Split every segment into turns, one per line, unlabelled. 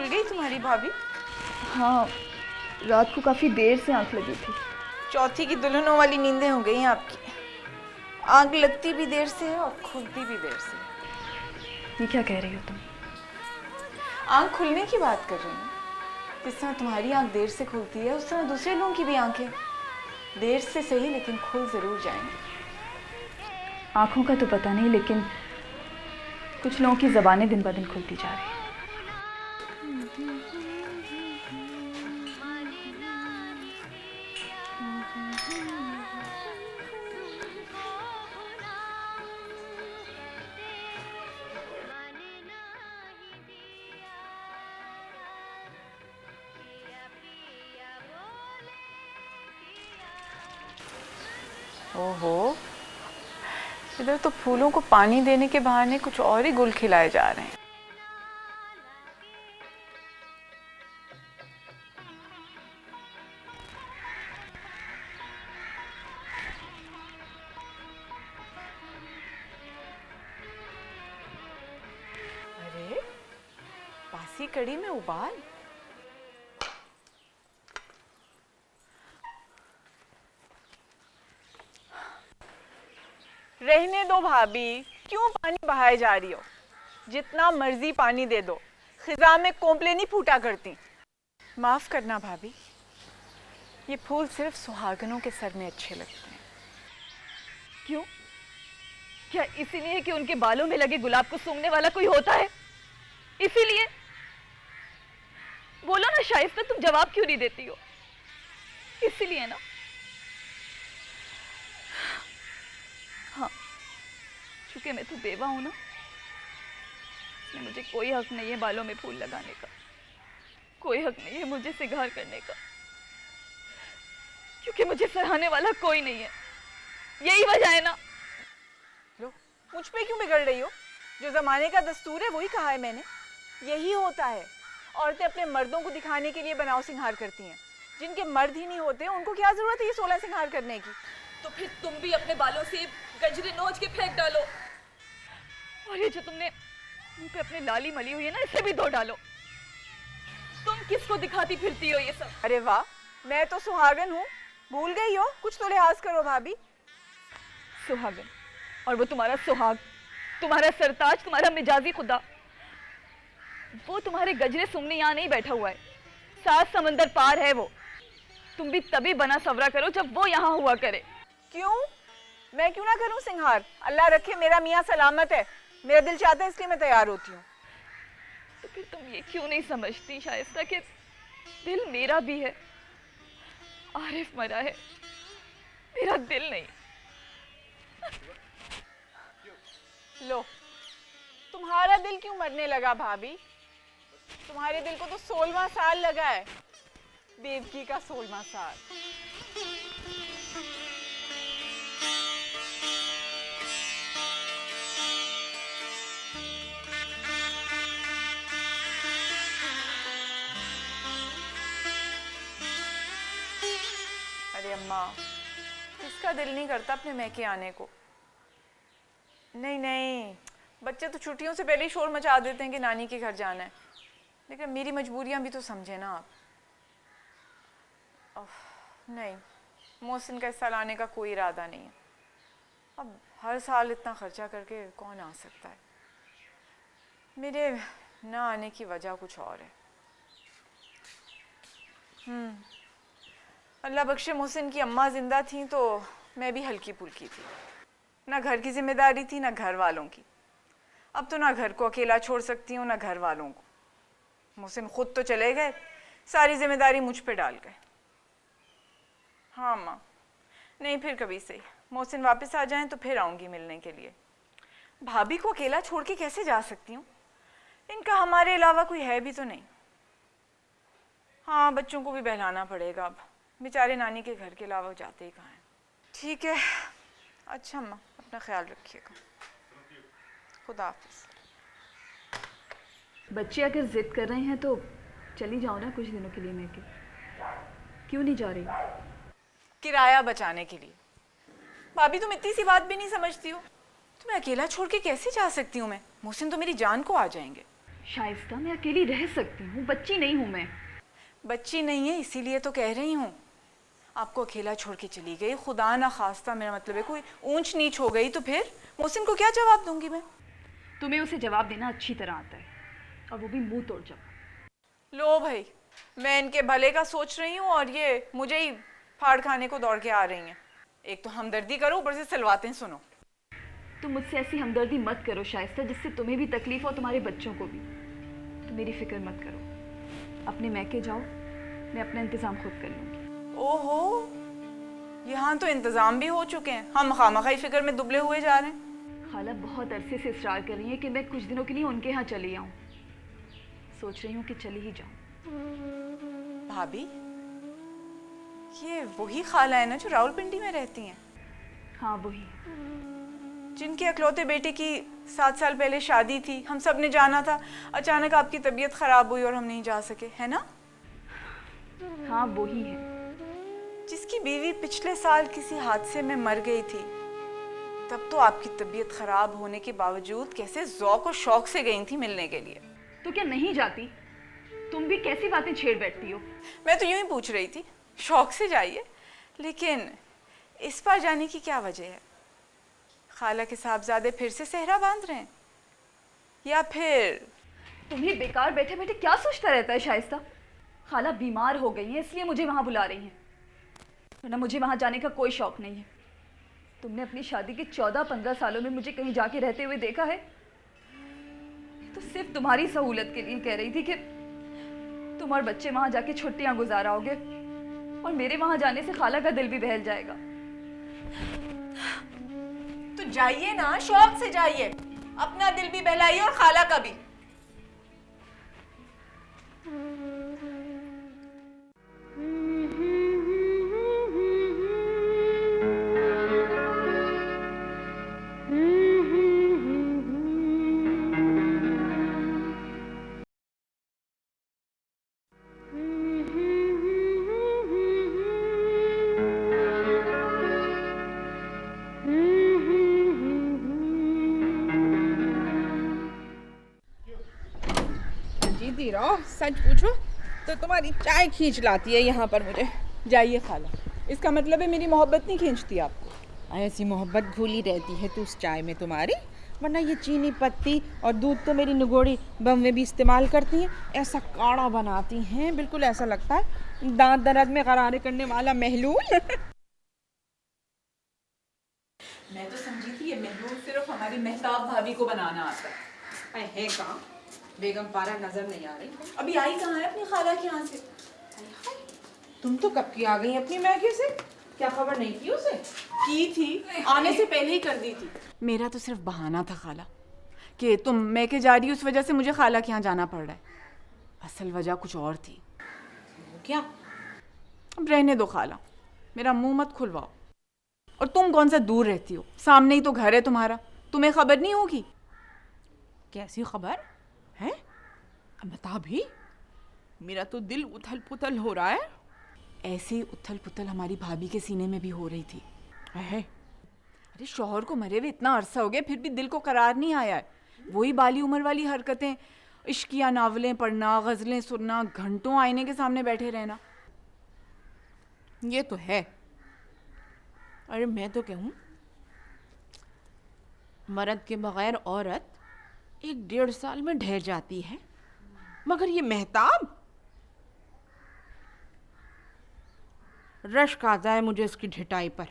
खुल गई तुम्हारी भाभी?
हाँ, रात को काफ़ी देर से आंख लगी थी।
चौथी की दुल्हनों वाली नींदें हो गई हैं आपकी। आंख लगती भी देर से है और खुलती भी देर से है।
ये क्या कह रही हो तुम?
आंख खुलने की बात कर रही हूँ। जिस तरह तुम्हारी आंख देर से खुलती है, उस तरह दूसरे लोगों की भी आंखें देर से सही लेकिन खुल जरूर जाएंगी।
आंखों का तो पता नहीं, लेकिन कुछ लोगों की ज़बानें दिन ब दिन खुलती जा रही हैं।
ओहो, इधर तो फूलों को पानी देने के बहाने कुछ और ही गुल खिलाए जा रहे हैं। अरे, बासी कड़ी में उबाल। रहने दो भाभी, क्यों पानी बहाए जा रही हो? जितना मर्जी पानी दे दो, खिजा में कोंपले नहीं फूटा करती। माफ करना भाभी, ये फूल सिर्फ सुहागनों के सर में अच्छे लगते हैं।
क्यों? क्या इसीलिए कि उनके बालों में लगे गुलाब को सूंघने वाला कोई होता है? इसीलिए? बोलो ना शाइस्ता, तुम जवाब क्यों नहीं देती हो? इसीलिए ना? हाँ, चूंकि मैं तो बेवा हूं ना, इसलिए मुझे कोई हक नहीं है बालों में फूल लगाने का, कोई हक नहीं है मुझे सिंगार करने का, क्योंकि मुझे सराहने वाला कोई नहीं है। यही वजह है ना।
लो, मुझ पे क्यों बिगड़ रही हो? जो जमाने का दस्तूर है वही कहा है मैंने। यही होता है, औरतें अपने मर्दों को दिखाने के लिए बनाव सिंगार करती हैं। जिनके मर्द ही नहीं होते उनको क्या जरूरत है ये 16 सिंगार करने की?
तो फिर तुम भी अपने बालों से गजरे नोच के फेंक डालो, और ये जो तुमने मुंह पे अपने लाली मली हुई है ना, इसे भी धो डालो। तुम किसको दिखाती फिरती हो ये सब?
अरे वाह, मैं तो सुहागन हूँ, भूल गई हो? कुछ तो लिहाज करो भाभी।
सुहागन? और वो तुम्हारा सुहाग, तुम्हारा सरताज, तुम्हारा मिजाजी खुदा, वो तुम्हारे गजरे सूंघने यहाँ नहीं बैठा हुआ है, 7 समंदर पार है वो। तुम भी तभी बना सवरा करो जब वो यहाँ हुआ करे।
क्यों? मैं क्यों ना करूं सिंगार? अल्लाह रखे मेरा मियाँ सलामत है, मेरा दिल चाहता है इसलिए मैं तैयार होती हूँ।
तो फिर तुम ये क्यों नहीं समझती शाइस्ता कि दिल मेरा भी है? आरिफ मरा है, मेरा दिल नहीं।
लो, तुम्हारा दिल क्यों मरने लगा भाभी? तुम्हारे दिल को तो 16वां साल लगा है, देवकी का 16वां साल। अरे अम्मा, किसका दिल नहीं करता अपने मैके आने को? नहीं नहीं, बच्चे तो छुट्टियों से पहले ही शोर मचा देते हैं कि नानी के घर जाना है, लेकिन मेरी मजबूरियां भी तो समझे ना आप। नहीं, मोहसिन का इस साल आने का कोई इरादा नहीं है। अब हर साल इतना खर्चा करके कौन आ सकता है? मेरे ना आने की वजह कुछ और है। अल्लाह बख्शे, मोहसिन की अम्मा जिंदा थी तो मैं भी हल्की फुल्की थी, ना घर की जिम्मेदारी थी ना घर वालों की। अब तो ना घर को अकेला छोड़ सकती हूँ ना घर वालों को। मोहसिन खुद तो चले गए, सारी जिम्मेदारी मुझ पे डाल गए। हाँ माँ, नहीं फिर कभी सही, मोहसिन वापस आ जाएं तो फिर आऊँगी मिलने के लिए। भाभी को अकेला छोड़ के कैसे जा सकती हूँ? इनका हमारे अलावा कोई है भी तो नहीं। हाँ, बच्चों को भी बहलाना पड़ेगा अब, बेचारे नानी के घर के अलावा जाते ही कहाँ हैं। ठीक है, अच्छा अम्मा, अपना ख्याल रखिएगा। खुदा हाफिज़।
बच्चे अगर जिद कर रहे हैं तो चली जाओ ना कुछ दिनों के लिए मैके। क्यों नहीं जा रही?
किराया बचाने के लिए। भाभी तुम इतनी सी बात भी नहीं समझती हो? तुम्हें अकेला छोड़ के कैसे जा सकती हूँ मैं? मोहसिन तो मेरी जान को आ जाएंगे।
शाइस्ता, मैं अकेली रह सकती हूँ, बच्ची नहीं हूँ मैं।
बच्ची नहीं है इसीलिए तो कह रही हूँ। आपको अकेला छोड़ के चली गई, खुदा ना खास्ता, मेरा मतलब है कोई ऊंच नीच हो गई तो फिर मोहसिन को क्या जवाब दूंगी मैं?
तुम्हें उसे जवाब देना अच्छी तरह आता है, और वो भी मुंह तोड़ जवाब।
लो भाई, मैं इनके भले का सोच रही हूँ और ये मुझे ही फाड़ खाने को दौड़ के आ रही हैं। एक तो हमदर्दी करो, ऊपर से सलवातें सुनो।
तुम मुझसे ऐसी हमदर्दी मत करो शाइस्ता, जिससे तुम्हें भी तकलीफ और तुम्हारे बच्चों को भी। तुम मेरी फिक्र मत करो, अपने मैके जाओ, मैं अपना इंतज़ाम खुद कर लूँगी।
ओहो, यहाँ तो इंतज़ाम भी हो चुके हैं, हम खामखाई फिक्र में दुबले हुए जा रहे हैं।
खाला बहुत अरसे से इसरार कर रही है कि मैं कुछ दिनों के लिए उनके यहाँ चली आऊँ। सोच रही हूँ कि चली ही जाऊँ।
भाभी, ये वही खाला है ना जो रावलपिंडी में रहती हैं?
हाँ वही।
जिनके अकलौते बेटे की 7 साल पहले शादी थी, हम सब ने जाना था, अचानक आपकी तबीयत खराब हुई और हम नहीं जा सके, है ना?
हाँ वही है।
जिसकी बीवी पिछले साल किसी हादसे में मर गई थी, तब तो आपकी तबीयत खराब होने के बावजूद कैसे ज़ौक और शौक से गई थी मिलने के लिए।
तो क्या नहीं जाती? तुम भी कैसी बातें छेड़ बैठती हो?
मैं तो यूं ही पूछ रही थी, शौक से जाइए, लेकिन इस बार जाने की क्या वजह है? खाला के साहबजादे फिर से सेहरा बांध रहे हैं, या फिर?
तुम्हें बेकार बैठे बैठे क्या सोचता रहता है शाइस्ता? खाला बीमार हो गई है इसलिए मुझे वहाँ बुला रही हैं, वरना मुझे वहाँ जाने का कोई शौक नहीं है। तुमने अपनी शादी के 14-15 सालों में मुझे कहीं जाके रहते हुए देखा है? तो सिर्फ तुम्हारी सहूलत के लिए कह रही थी कि तुम और बच्चे वहाँ जाके छुट्टियाँ गुजारोगे, और मेरे वहाँ जाने से खाला का दिल भी बहल जाएगा।
तो जाइए ना, शौक से जाइए, अपना दिल भी बहलाइए और खाला का भी।
जीती रहो, सच पूछो तो तुम्हारी चाय खींच लाती है यहाँ पर मुझे।
जाइए खाला, इसका मतलब है मेरी मोहब्बत नहीं खींचती आपको?
ऐसी मोहब्बत घुली रहती है तो उस चाय में तुम्हारी, वरना ये चीनी पत्ती और दूध तो मेरी निगोड़ी बम में भी इस्तेमाल करती हैं। ऐसा काढ़ा बनाती हैं, बिल्कुल ऐसा लगता है दांत दर्द में गरारे करने वाला महलूल।
मैं तो समझी थी ये महलूल सिर्फ हमारी मेहताब भाभी को बनाना आता है।
है कहाँ? बेगम पारा नजर नहीं आ रही।
अभी आई कहाँ है अपनी खाला के यहाँ से?
तुम तो कब की आ गई अपनी मैके से? क्या खबर नहीं थी उसे?
की थी, आने से पहले ही कर दी थी। मेरा तो सिर्फ बहाना था खाला कि तुम मैके जा रही, उस वजह से मुझे खाला के यहाँ जाना पड़ रहा है। असल वजह कुछ और थी।
क्या?
अब रहने दो खाला, मेरा मुंह मत खुलवाओ। और तुम कौन सा दूर रहती हो, सामने ही तो घर है तुम्हारा, तुम्हें खबर नहीं होगी?
कैसी खबर है? अब बता भी, मेरा तो दिल उथल पुथल हो रहा है।
ऐसी उथल पुथल हमारी भाभी के सीने में भी हो रही थी।
है?
अरे शौहर को मरे हुए इतना अरसा हो गया, फिर भी दिल को करार नहीं आया है। वही बाली उम्र वाली हरकतें, इश्किया नावलें पढ़ना, गज़लें सुनना, घंटों आईने के सामने बैठे रहना।
ये तो है। अरे मैं तो कहूँ, मर्द के बगैर औरत 1-1.5 साल में ढह जाती है, मगर ये मेहताब, रश्क आता है मुझे इसकी ढिठाई पर।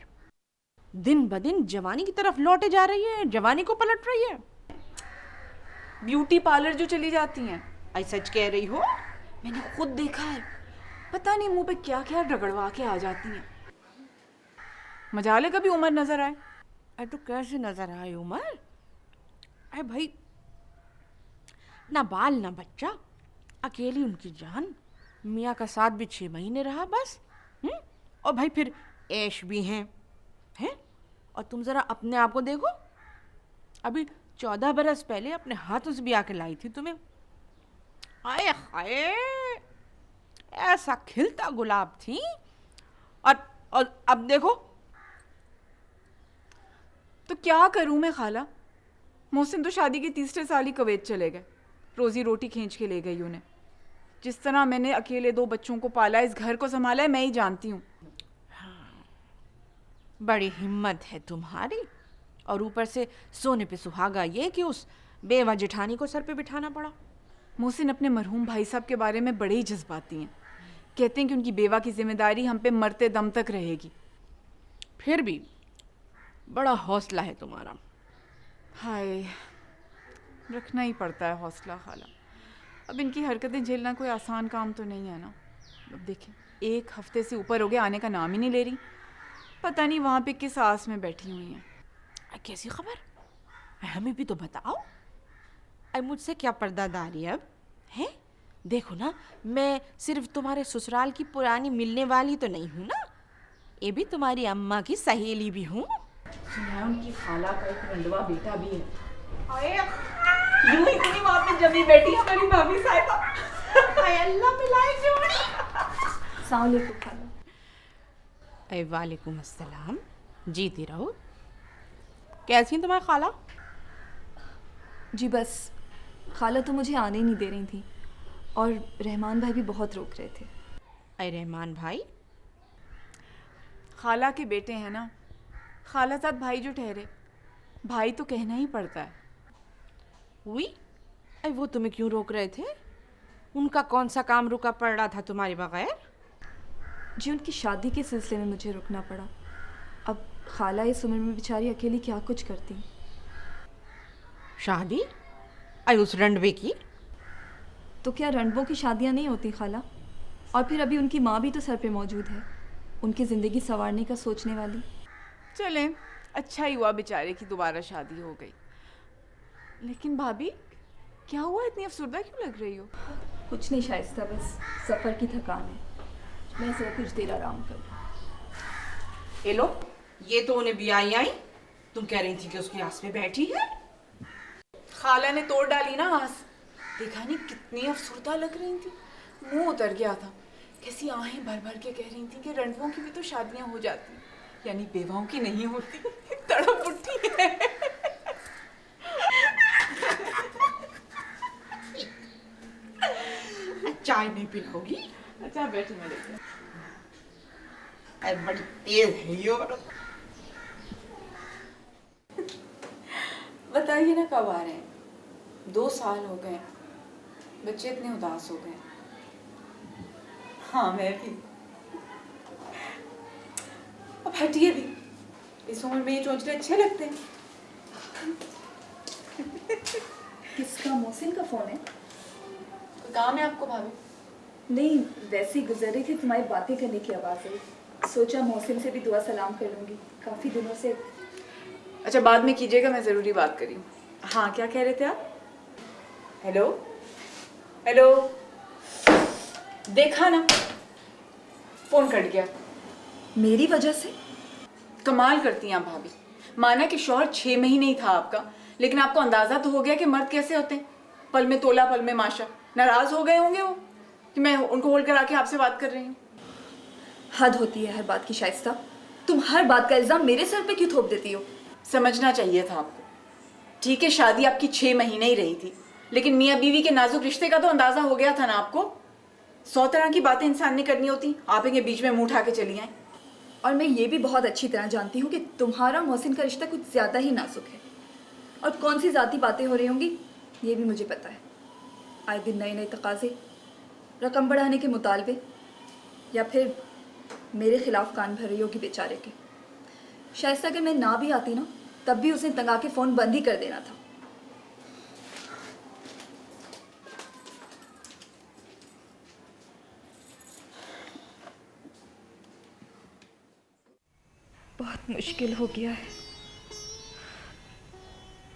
दिन ब दिन जवानी की तरफ लौटे जा रही है, जवानी को पलट रही है।
ब्यूटी पार्लर जो चली जाती हैं,
आई सच कह रही हो?
मैंने खुद देखा है। पता नहीं मुंह पे क्या क्या रगड़वा के आ जाती हैं। मजाले कभी उम्र नजर आए?
अरे तो कैसे नजर आए उमर? अरे भाई, ना बाल ना बच्चा, अकेली उनकी जान, मियाँ का साथ भी 6 महीने रहा बस। और भाई फिर ऐश भी हैं। और तुम जरा अपने आप को देखो, अभी 14 बरस पहले अपने हाथों से भी आके लाई थी तुम्हें। आए हाय, ऐसा खिलता गुलाब थी, और अब देखो।
तो क्या करूं मैं खाला? मोहसिन तो शादी के 3 साल ही कुवैत चले गए। रोजी रोटी खींच के ले गई उन्हें। जिस तरह मैंने अकेले 2 बच्चों को पाला, इस घर को संभाला है, मैं ही जानती हूँ।
बड़ी हिम्मत है तुम्हारी, और ऊपर से सोने पे सुहागा ये कि उस बेवा जेठानी को सर पे बिठाना पड़ा।
मोहसिन अपने मरहूम भाई साहब के बारे में बड़े ही जज्बाती हैं। कहते हैं कि उनकी बेवा की जिम्मेदारी हम पे मरते दम तक रहेगी।
फिर भी बड़ा हौसला है तुम्हारा।
हाय, रखना ही पड़ता है हौसला खाला। अब इनकी हरकतें झेलना कोई आसान काम तो नहीं है ना। अब देखें, 1 हफ्ते से ऊपर हो गया, आने का नाम ही नहीं ले रही। पता नहीं वहाँ पे किस आस में बैठी हुई हैं।
कैसी खबर? हमें भी तो बताओ। मुझसे क्या पर्दादारी अब है? देखो ना, मैं सिर्फ तुम्हारे ससुराल की पुरानी मिलने वाली तो नहीं हूँ ना, ये भी तुम्हारी अम्मा की सहेली भी हूँ।
मैं उनकी खाला का एक रंडवा बेटा भी है। यूं इतनी वहाँ पे जमी बैठी हमारी भाभी साहिबा।
अल्लाह मिलाए जोड़ी।
अस्सलाम वालेकुम खाला।
वालेकुम अस्सलाम। जीती रहो। कैसी हैं तुम्हारी खाला?
जी बस, खाला तो मुझे आने ही नहीं दे रही थी, और रहमान भाई भी बहुत रोक रहे थे।
अरे रहमान भाई
खाला के बेटे हैं ना, खालाजाद भाई जो ठहरे, भाई तो कहना ही पड़ता है।
हुई? अरे वो तुम्हें क्यों रोक रहे थे? उनका कौन सा काम रुका पड़ रहा था तुम्हारे बगैर?
जी उनकी शादी के सिलसिले में मुझे रुकना पड़ा। अब खाला इस उम्र में बेचारी अकेली क्या कुछ करती।
शादी? अरे उस रंडवे की?
तो क्या रंडवों की शादियां नहीं होती खाला? और फिर अभी उनकी माँ भी तो सर पे मौजूद है, उनकी ज़िंदगी संवारने का सोचने वाली।
चलें, अच्छा ही हुआ बेचारे की दोबारा शादी हो गई। लेकिन भाभी, क्या हुआ? इतनी अफसरदा क्यों लग रही हो?
कुछ नहीं शाइस्ता, बस सफ़र की थकान है। मैं सिर्फ कुछ देर आराम करूँ।
ये लो, ये तो उन्हें भी आई। तुम कह रही थी कि उसकी आस में बैठी है।
खाला ने तोड़ डाली ना आस। देखा नहीं कितनी अफसरदा लग रही थी, मुंह उतर गया था। कैसी आहें भर भर के कह रही थी कि रंडवों की भी तो शादियां हो जाती, यानी बेवाओं की नहीं होती। तड़प उठी है।
चाय नहीं पिलाओगी?
अच्छा बैठी, मैं लेती हूँ।
अरे बड़ी तेज है ये औरत।
बताइए ना कब आ रहे हैं? 2 साल हो गए, बच्चे इतने उदास हो गए। हाँ मैं भी। अब हटिए भी, इस उम्र में ये चोंचले अच्छे लगते हैं।
किसका? मोहसिन का फ़ोन है?
कोई काम है आपको भाभी?
नहीं, वैसे ही गुजर रही थी, तुम्हारी बातें करने की आवाज़ आई। सोचा मोहसिन से भी दुआ सलाम कर लूँगी, काफ़ी दिनों से।
अच्छा बाद में कीजिएगा, मैं ज़रूरी बात करी हूँ। हाँ क्या कह रहे थे आप? हेलो हेलो, देखा ना, फ़ोन कट गया।
मेरी वजह से?
कमाल करती हैं आप भाभी। माना कि शौहर 6 महीने ही था आपका, लेकिन आपको अंदाज़ा तो हो गया कि मर्द कैसे होते हैं। पल में तोला पल में माशा। नाराज़ हो गए होंगे वो कि मैं उनको होल्ड करा के आपसे बात कर रही हूँ।
हद होती है हर बात की शाइस्ता, तुम हर बात का इल्ज़ाम मेरे सर पे क्यों थोप देती हो?
समझना चाहिए था आपको। ठीक है, शादी आपकी 6 महीने ही रही थी, लेकिन मियाँ बीवी के नाजुक रिश्ते का तो अंदाज़ा हो गया था ना आपको। 100 तरह की बातें इंसान ने करनी होती, आप इनके बीच में मुंह उठा के चली आए।
और मैं ये भी बहुत अच्छी तरह जानती हूँ कि तुम्हारा मोहसिन का रिश्ता कुछ ज़्यादा ही नाजुक है, और कौन सी ज़ाती बातें हो रही होंगी ये भी मुझे पता है। आए दिन नए नए तकाजे, रकम बढ़ाने के मुतालबे, या फिर मेरे खिलाफ कान भर रही होगी बेचारे के। शायद अगर मैं ना भी आती ना, तब भी उसने तंगा के फ़ोन बंद ही कर देना था। बहुत मुश्किल हो गया है,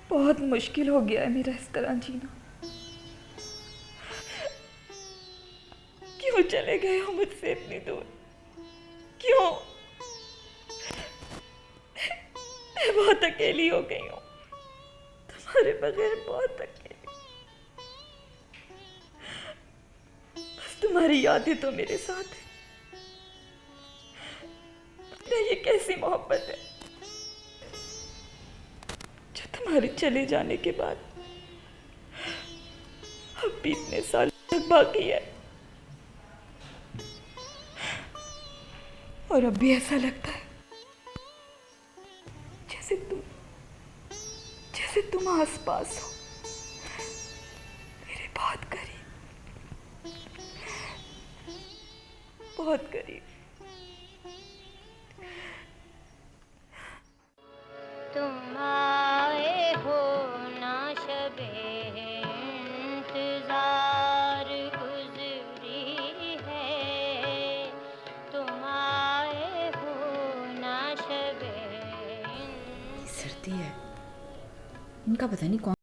बहुत मुश्किल हो गया है मेरा इस तरह जीना। क्यों चले गए हो मुझसे इतनी दूर? क्यों? मैं बहुत अकेली हो गई हूँ, तुम्हारे बगैर बहुत अकेली। बस तुम्हारी यादें तो मेरे साथ है। ये कैसी मोहब्बत है जो तुम्हारे चले जाने के बाद अब भी इतने साल तक बाकी है और अब भी ऐसा लगता है जैसे तुम आसपास हो, मेरे बहुत करीब, बहुत करीब।
तुम आए हो ना शबे इंतजार गुजरी है, तुम आए हो ना शबे।
सर्दी है, इनका पता नहीं कौन